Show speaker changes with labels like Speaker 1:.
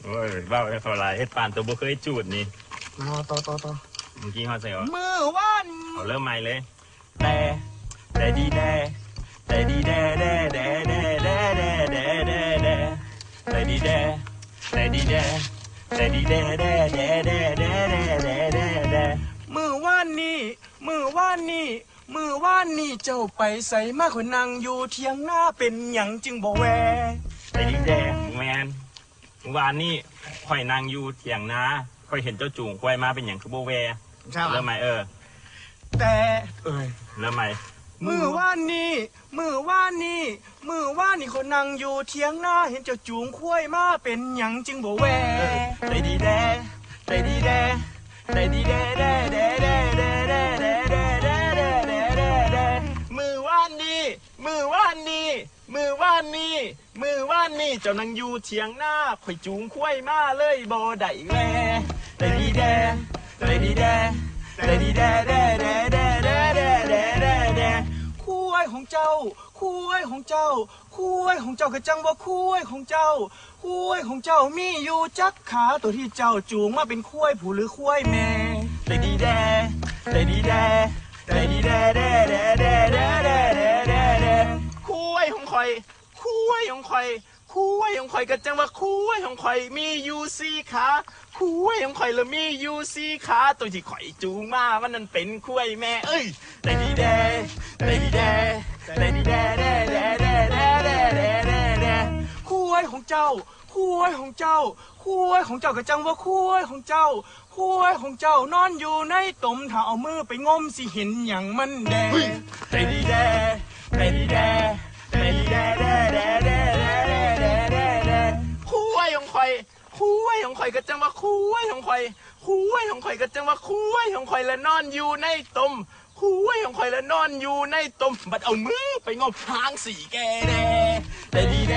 Speaker 1: โอ้ยบ้าไปเท่าไรเฮ็ดปานตัวบ่เคยจูดนี่
Speaker 2: มาต่อ
Speaker 1: เมื่อกี้เขาใส่เหรอ
Speaker 2: มือวัน
Speaker 1: เอาเริ่มใหม่เลยแต่ดีแต่ดีแต่ดี
Speaker 2: มือว่านนี่เจ้าไปใส่มาคนนั่งอยู่เทียงหน้าเป็นหยังจึงบ่แว
Speaker 1: แต่ดีแดแมนวานนี่ค่อยนั่งอยู่เถียงนาค่อยเห็นเจ้าจูงควายมาเป็นอย่างคือโบแวเริ่มใหม่
Speaker 2: แต่
Speaker 1: เริ่มใหม่
Speaker 2: มือว่านนี่คนนั่งอยู่เทียงหน้าเห็นเจ้าจูงควายมาเป็นหยังจึงบ่แว
Speaker 1: แต่ดีแดมือว่านนี่เจ้านั่งอยู่เถียงหน้าข่อยจูงควายมาเลยบ่ได้แวแต่ดีแด
Speaker 2: ควายของเจ้าก็จังว่าควายของเจ้ามีอยู่จักขาตัวที่เจ้าจูงมาเป็นควายผู้หรือควายแม่
Speaker 1: แต่ดีแดควายของข่อยก็จังว่าควายของข่อยมีอยู่สี่ขาควายของข่อยแล้วมีอยู่สี่ขาตัวที่ข่อยจูงมามันนั่นเป็นควายแม่แต่ดีแด
Speaker 2: ควายของเจ้าก็จังว่าควายของเจ้านอนอยู่ในตมถ้าเอามือไปงมสิเห็นอย่างมันแดง
Speaker 1: แต่ดีแดควายของข่อยก็จังว่าควายของข่อยก็จังว่าควายของข่อยแล้วนอนอยู่ในตมควายของข่อยแล้วนอนอยู่ในตมบัดเอามือไปงมหางสีแกแดแต่ดีแด